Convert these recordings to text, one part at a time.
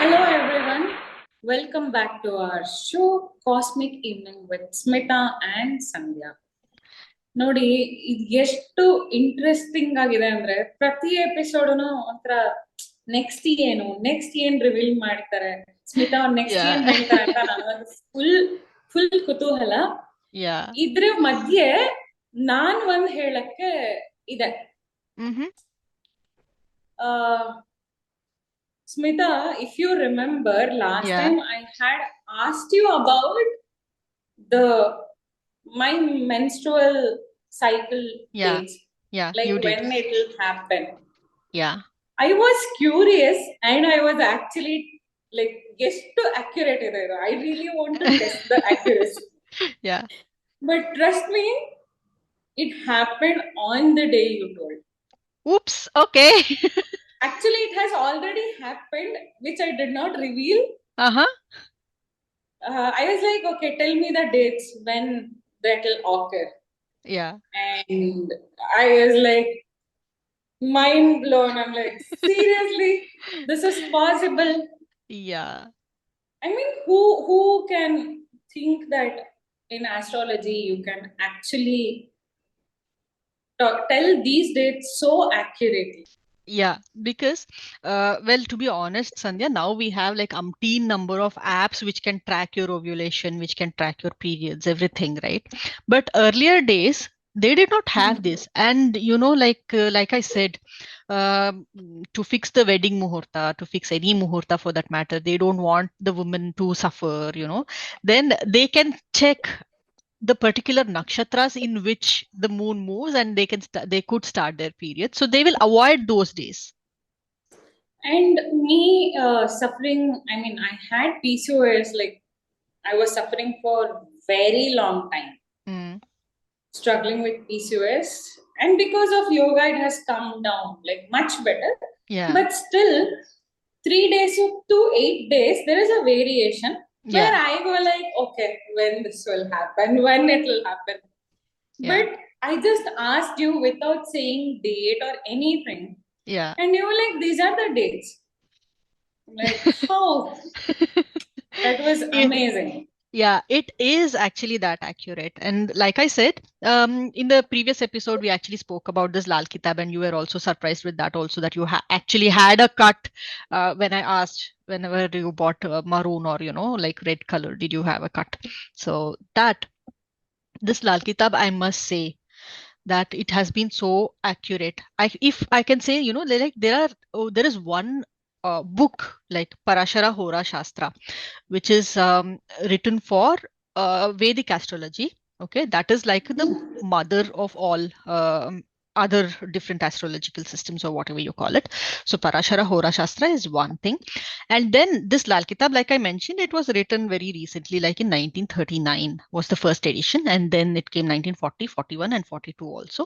Hello everyone, welcome back to our show Cosmic Evening with Smita and Sandhya. ನೋಡಿ ಇದು ಎಷ್ಟು interesting ಆಗಿದೆ ಅಂದ್ರೆ ಪ್ರತಿ ಎಪಿಸೋಡ್ನು ಒಂಥರ ನೆಕ್ಸ್ಟ್ ಏನ್ ರಿವೀಲ್ ಮಾಡ್ತಾರೆ, ಸ್ಮಿತಾ ಅವ್ರು ನೆಕ್ಸ್ಟ್ ಏನ್ Yeah. ಹೇಳ್ತಾರೆ ಅಂತ ನನಗೊಂದು ಫುಲ್ ಕುತೂಹಲ. Yeah. ಇದ್ರ ಮಧ್ಯೆ ನಾನ್ ಒಂದ್ ಹೇಳಕ್ಕೆ ಇದೆ. Mm-hmm. Smita, if you remember last Yeah. time I had asked you about my menstrual cycle Yeah. dates, Yeah. like You did. when it will happen. Yeah. I was curious and I was actually like, guess to accurate it. I really want to test the accuracy. Yeah. But trust me, it happened on the day you told. Oops. Okay. Actually, it has already happened, which I did not reveal. Uh-huh. I was like, okay, tell me the dates when that will occur. Yeah. And I was like, mind blown. I'm like, seriously, this is possible. Yeah. I mean, who can think that in astrology you can actually tell these dates so accurately? Yeah, because well, to be honest, Sandhya, now we have like umpteen number of apps which can track your ovulation, which can track your periods, everything, right? But earlier days, they did not have this. And like I said, to fix the wedding muhurta, to fix any muhurta for that matter, they don't want the woman to suffer, then they can check the particular nakshatras in which the moon moves, and they could start their period, so they will avoid those days. And me suffering, I mean, I had PCOS, like I was suffering for very long time, struggling with PCOS. And because of yoga, it has come down like much better. Yeah. But still, 3 days to 8 days, there is a variation where Yeah. I go like, okay, when this will happen, when it will happen. Yeah. But I just asked you without saying date or anything. Yeah. And you were like, these are the dates. Like, how? That was It, amazing. yeah, it is actually that accurate. And like I said, in the previous episode, we actually spoke about this Lal Kitab, and you were also surprised with that also, that you actually had a cut when I asked whenever you bought maroon or, like red color, did you have a cut? So this Lal Kitab, I must say that it has been so accurate. If I can say, like there is one book like Parashara Hora Shastra, which is written for Vedic astrology. Okay, that is like the mother of all other different astrological systems, or whatever you call it. So Parashara Hora Shastra is one thing. And then this Lal Kitab, like I mentioned, it was written very recently, like in 1939 was the first edition, and then it came 1940, 41, and 42 also.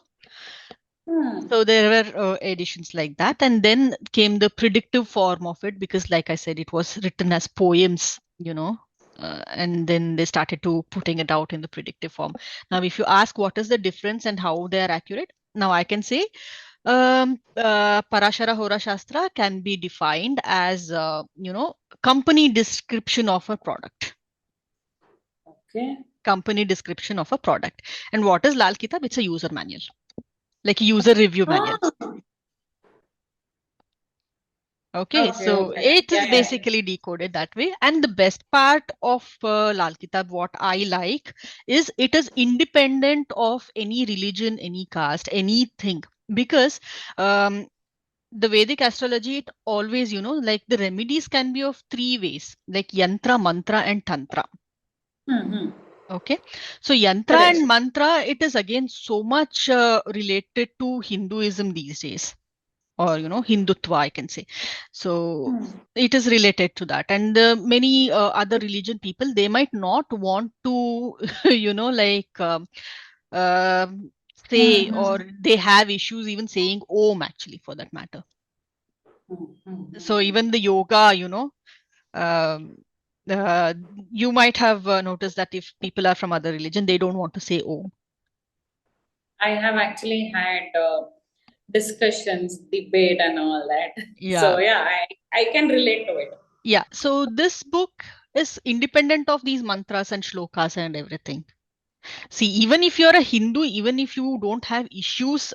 So there were editions like that, and then came the predictive form of it, because, like I said, it was written as poems, and then they started to putting it out in the predictive form. Now, if you ask what is the difference and how they are accurate, now I can say Parashara Hora Shastra can be defined as, company description of a product. Okay. Company description of a product. And what is Lal Kitab? It's a user manual, like a user review manual. Okay, so it is basically decoded that way. And the best part of Lal Kitab, what I like, is it is independent of any religion, any caste, anything. Because the Vedic astrology, it always, like the remedies can be of three ways, like yantra, mantra, and tantra. Okay, so yantra and mantra, it is again so much related to Hinduism these days, or Hindutva, I can say. So it is related to that. And many other religion people, they might not want to say, or they have issues even saying om, actually, for that matter. So even the yoga, um, you might have noticed that if people are from other religion, they don't want to say om. I have actually had discussions, debate, and all that. Yeah. So yeah, I can relate to it. Yeah, so this book is independent of these mantras and shlokas and everything. See, even if you're a Hindu, even if you don't have issues,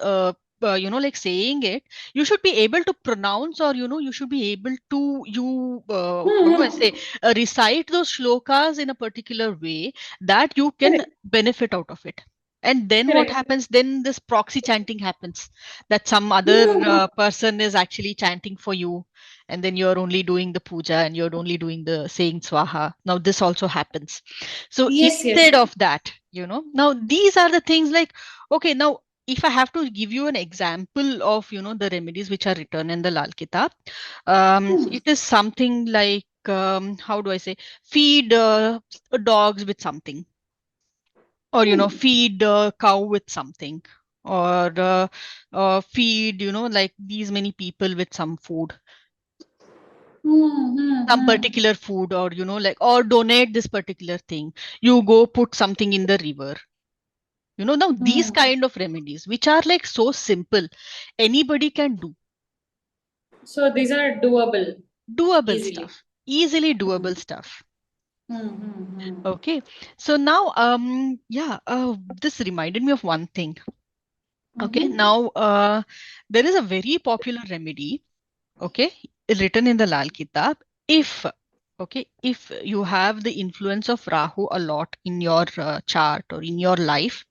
like saying it, you should be able to pronounce, or you should be able to what do I Hmm. say, recite those shlokas in a particular way that you can Correct. benefit out of it. And then what Correct. happens? Then this proxy chanting happens, that some other Hmm. person is actually chanting for you, and then you're only doing the puja and you're only doing the saying swaha. Now this also happens. So Yes, yes. instead of that, now these are the things like, okay, now if I have to give you an example of, the remedies which are written in the Lal Kitab, Hmm. it is something like, how do I say, feed dogs with something, or, Hmm. feed a cow with something, or feed, like these many people with some food, Hmm. Hmm. some Hmm. particular food, or, like, or donate this particular thing. You go put something in the river. Now these Hmm. kind of remedies, which are like so simple, anybody can do. So these are doable Doable easily. stuff, easily Hmm. doable stuff. Hmm. Hmm. Hmm. Okay. So now, yeah, this reminded me of one thing. Okay. Mm-hmm. Now, there is a very popular remedy, okay, written in the Lal Kitab. If, okay, if you have the influence of Rahu a lot in your chart or in your life,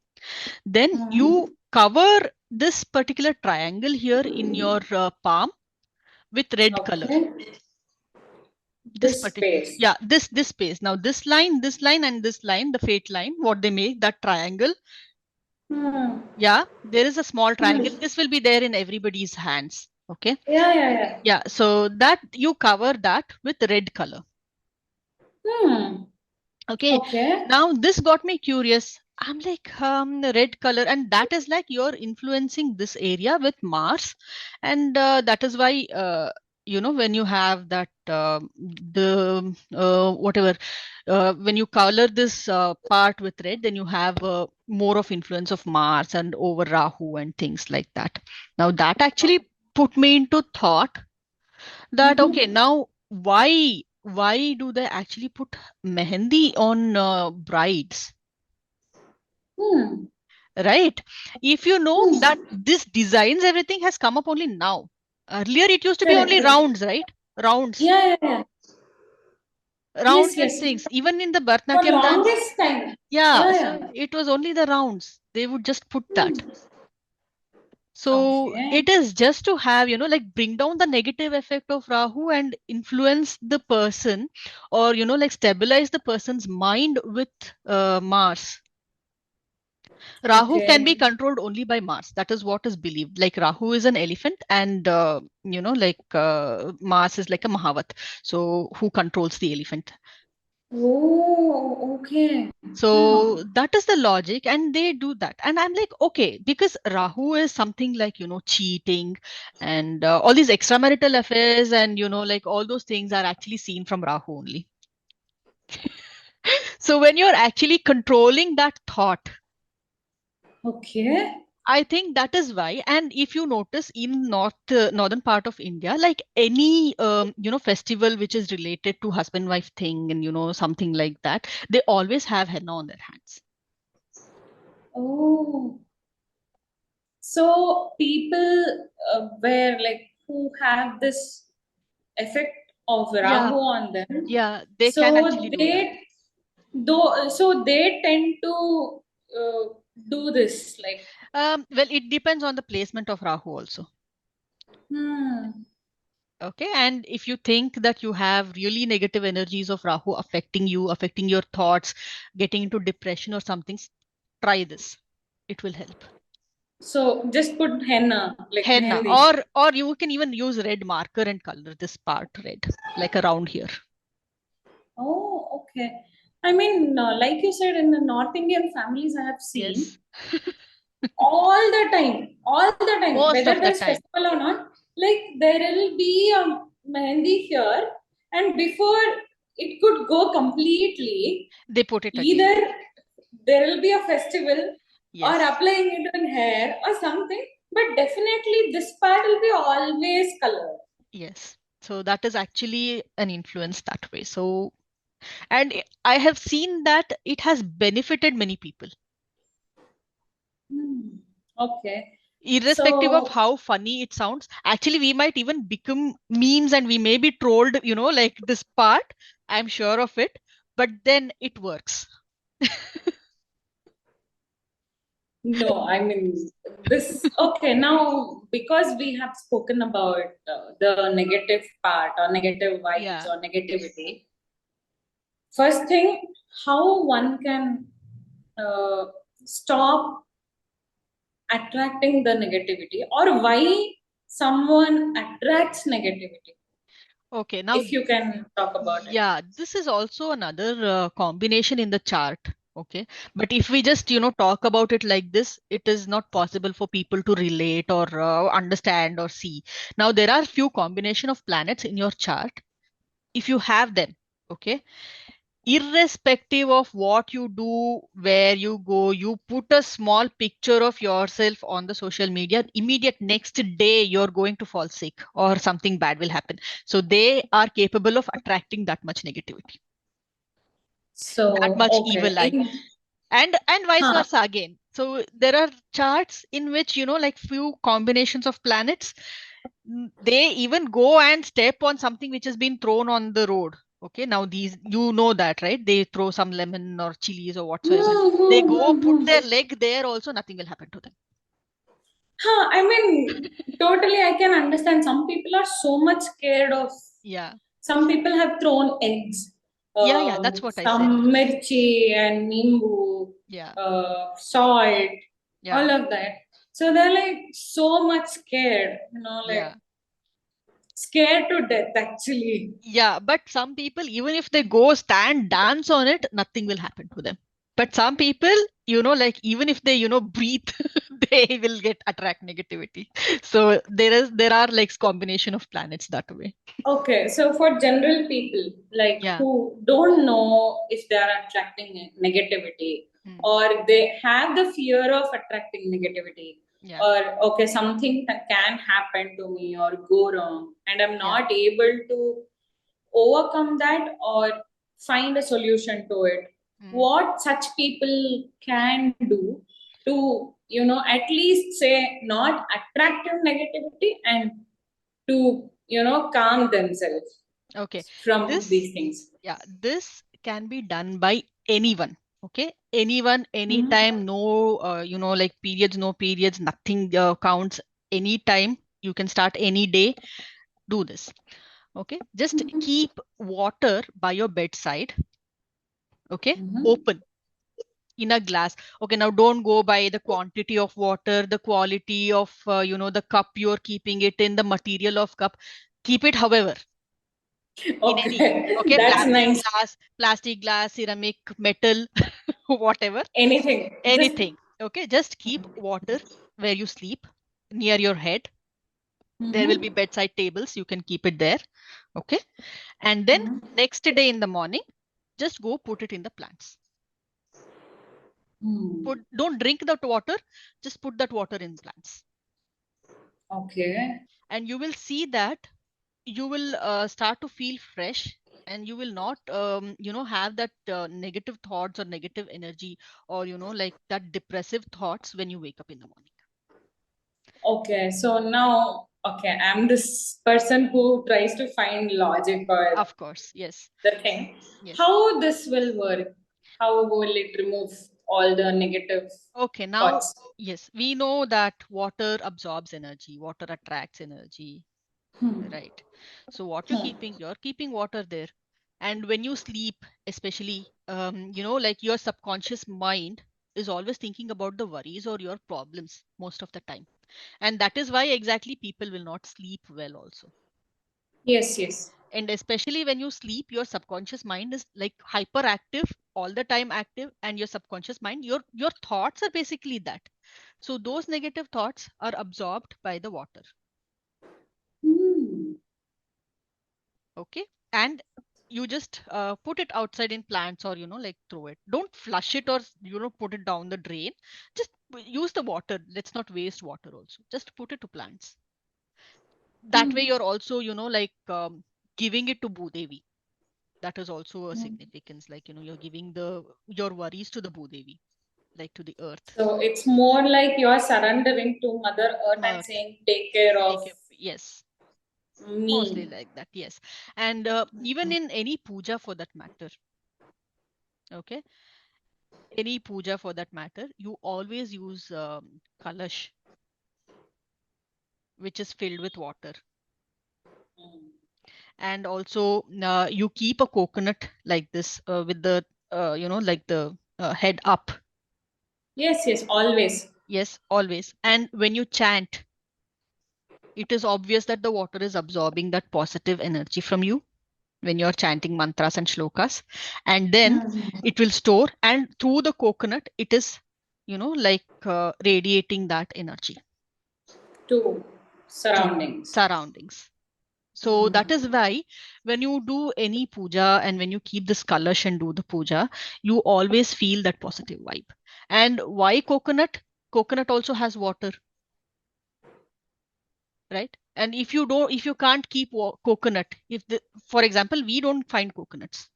then you Hmm. cover this particular triangle here in your palm with red color. Okay. This This particular, space. yeah, this space. Now this line and this line, the fate line, what they make, that triangle. Hmm. Yeah, there is a small Hmm. triangle. This will be there in everybody's hands. Okay. Yeah, yeah, yeah. Yeah, so that you cover that with red color. Hmm. Okay. Okay. Now this got me curious. I'm like, the red color, and that is like you're influencing this area with Mars, and that is why, when you have that the whatever, when you color this part with red, then you have more of influence of Mars and over Rahu and things like that. Now that actually put me into thought that, okay, Mm-hmm. now why do they actually put mehendi on brides, Hmm. right? If you know that Hmm. this designs, everything has come up only now. Earlier it used to be Correct, only correct. rounds, right? Rounds, Yeah, yeah, yeah. rounds Yes, and yes. things, even in the For Bharatanatyam dance. longest time. Yeah, Yeah, so yeah. it was only the rounds, they would just put that. Hmm. So Okay. it is just to have, like bring down the negative effect of Rahu and influence the person, or, like stabilize the person's mind with Mars. Rahu can be Okay. controlled only by Mars. That is what is believed. Like Rahu is an elephant, and, like Mars is like a Mahavat. So who controls the elephant? Oh, okay. So Hmm. that is the logic, and they do that. And I'm like, okay, because Rahu is something like, cheating and all these extramarital affairs, and, like all those things are actually seen from Rahu only. So when you're actually controlling that thought, Okay. I think that is why. And if you notice in northern part of India, like any festival which is related to husband wife thing, and something like that, they always have henna on their hands. Oh. So people where like who have this effect of Yeah, Rahu on them, yeah, they can so actually do that. they tend to uh, do this like Well, it depends on the placement of Rahu also. hmm. Okay, and if you think that you have really negative energies of Rahu affecting you, affecting your thoughts, getting into depression or something, try this. It will help. So just put henna like Henna, mehendi. or you can even use red marker and color this part red, like around here. Oh, okay. I mean, like you said, in the North Indian families, I have seen Yes. all the time, Most whether of the there's time festival or not, like there will be a mehendi here, and before it could go completely, they put it again. either there will be a festival or Yes. applying it on hair or something, but definitely this part will be always colored. Yes. So that is actually an influence that way. So, and I have seen that it has benefited many people, Hmm. Okay. irrespective of So how funny it sounds. Actually, we might even become memes and we may be trolled, like this part. I'm sure of it. But then it works. no, I mean this. Okay, now because we have spoken about the negative part or negative vibes Yeah. or negativity, first thing, how one can uh, stop attracting the negativity, or why someone attracts negativity, Okay. Now, if you can talk about it. yeah, this is also another combination in the chart. Okay. But if we just, talk about it like this, it is not possible for people to relate or understand or see. Now, there are few combination of planets in your chart. If you have them, okay, irrespective of what you do, where you go, you put a small picture of yourself on the social media, immediate next day you're going to fall sick or something bad will happen. So they are capable of attracting that much negativity, that So much okay, evil eye, in and vice huh. versa again. So there are charts in which, like few combinations of planets, they even go and step on something which has been thrown on the road. Okay, now these, that, right? They throw some lemon or chilies or whatsoever. They go put their leg there also, nothing will happen to them. Huh, I mean, totally, I can understand. Some people are so much scared of. Yeah. Some people have thrown eggs, Yeah, that's what I said. some mirchi and nimbu, Yeah. salt, Yeah. all of that. So they're like so much scared, Yeah. like scared to death actually. Yeah, but some people, even if they go stand, dance on it, nothing will happen to them. But some people, like even if they, breathe, they will get attract negativity. So there are like combination of planets that way. Okay, so for general people like Yeah. who don't know if they are attracting negativity, Mm. or they have the fear of attracting negativity, Yeah. or okay, something that can happen to me or go wrong, and I'm Yeah. not able to overcome that or find a solution to it, Mm. what such people can do to, at least say not attractive negativity, and to, calm themselves Okay. from This, these things. yeah, this can be done by anyone. Okay. Anyone, Mhm. anytime, no, like periods, no periods, nothing counts. Anytime you can start any day, do this. Okay, just keep water by your bedside. Okay, Mhm. open in a glass. Okay, now don't go by the quantity of water, the quality of the cup you're keeping it in, the material of cup. Keep it however, in any. Okay, Okay, that's nice. plastic glass, ceramic, metal, whatever, Anything, just. anything. Okay, just keep water where you sleep, near your head. There will be Mhm. bedside tables, you can keep it there. Okay, and then Mhm. next day in the morning, just go put it in the plants. Hmm. Don't drink that water, just put that water in plants. Okay. And you will see that you will start to feel fresh, and you will not have that negative thoughts or negative energy, or like that depressive thoughts when you wake up in the morning. Okay, so now, okay, I'm this person who tries to find logic or Of course, yes. the thing. Yes. How this will work? How will it remove all the negative Okay, now, thoughts? yes, we know that water absorbs energy, water attracts energy. Hmm. Right. So what Hmm. you're keeping water there. And when you sleep, especially, like your subconscious mind is always thinking about the worries or your problems most of the time. And that is why exactly people will not sleep well also. Yes, yes. And especially when you sleep, your subconscious mind is like hyperactive, all the time active, and your subconscious mind, your thoughts are basically that. So those negative thoughts are absorbed by the water. Hmm. Okay, and you just put it outside in plants, or like throw it. Don't flush it or put it down the drain. Just use the water. Let's not waste water also. Just put it to plants. that way you're also, like giving it to Bhudevi. That is also a significance, like, you're giving your worries to the Bhudevi, like to the earth. So it's more like you're surrendering to Mother Earth and Earth. saying, take care of Yes, mostly me. like that, yes. And even in any puja for that matter, okay, any puja for that matter, you always use kalash, which is filled with water. And also you keep a coconut like this with the like the head up. Yes, yes, always. Yes, always. And when you chant, it is obvious that the water is absorbing that positive energy from you when you're chanting mantras and shlokas. And then it will store, and through the coconut it is like radiating that energy To to surroundings. surroundings. So that is why when you do any puja and when you keep this kalash and do the puja, you always feel that positive vibe. And why coconut? Coconut also has water, right? And if you can't keep coconut, for example, we don't find coconuts.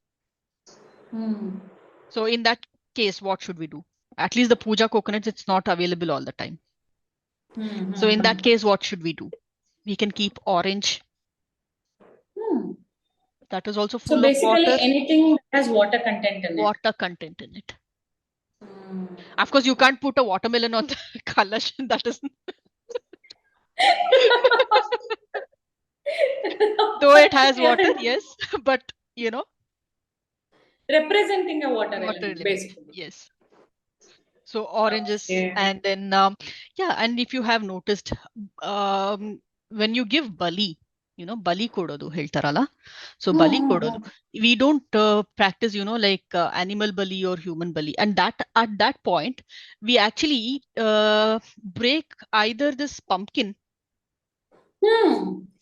So in that case, what should we do? At least the puja coconuts, it's not available all the time. So in that case, what should we do? We can keep orange. That is also So full of basically, water, anything that has water content in it. water content in it. Of course, you can't put a watermelon on the kalash. That is, though it has water, yes, but Representing a water water element, element, basically. yes. So oranges, Okay. and then yeah, and if you have noticed, um, when you give bali, bali kododu ಹೇಳ್ತಾರಲ್ಲ. So bali kododu, we don't practice, like animal bali or human bali, and that at that point we actually break either this pumpkin,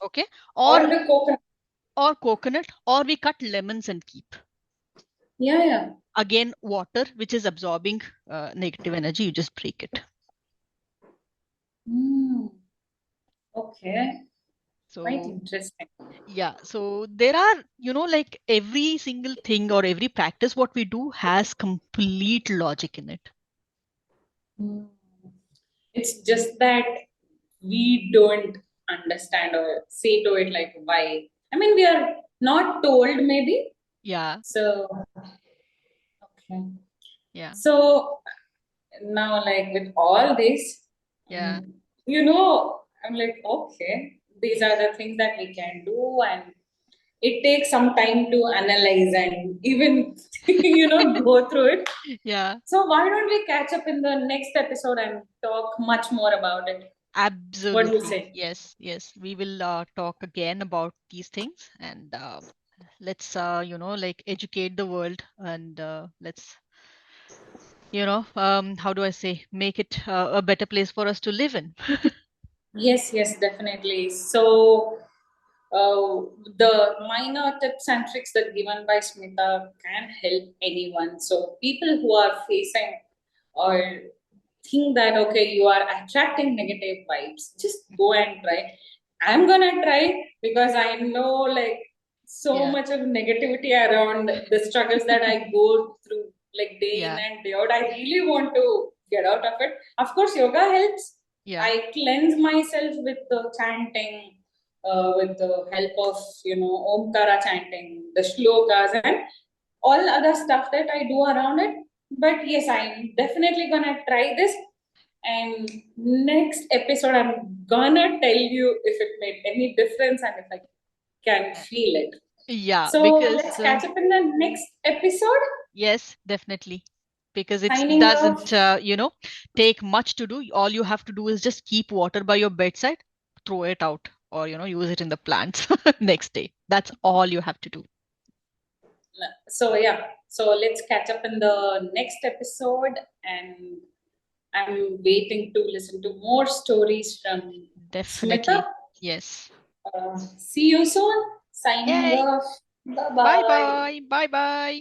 okay, or Or the coconut. coconut, or we cut lemons and keep. Yeah, yeah. Again, water which is absorbing negative energy, you just break it. Okay. Quite So interesting. yeah, so there are, like every single thing or every practice what we do has complete logic in it. It's just that we don't understand or say to it like why. I mean, we are not told maybe. Yeah, So, okay. yeah, So now, like with all this, yeah, I'm like, okay, these are the things that we can do, and it takes some time to analyze and even, go through it. yeah. So why don't we catch up in the next episode and talk much more about it? What do you Absolutely. say? Yes, yes. We will talk again about these things, and let's like educate the world, and let's how do I say, make it a better place for us to live in. Yes, yes, definitely. So, the minor tips and tricks that given by Smita can help anyone. So, people who are facing or think that okay, you are attracting negative vibes, just go and try. I'm gonna try because I know like so Yeah, much of negativity around the struggles that I go through like day in yeah, and day out. I really want to get out of it. Of course, yoga helps. yeah, I cleanse myself with the chanting, with the help of Omkara chanting, the shlokas, and all other stuff that I do around it. But yes, I'm definitely gonna try this. And next episode, I'm gonna tell you if it made any difference and if I can feel it. yeah, So because let's catch up in the next episode. yes, definitely. Because it Signing doesn't, off. take much to do. All you have to do is just keep water by your bedside, throw it out, or, use it in the plants next day. That's all you have to do. So yeah, so let's catch up in the next episode, and I'm waiting to listen to more stories from Smita. Definitely. Yes. See you soon. Signing Yay. off. Bye Bye bye. bye. Bye bye.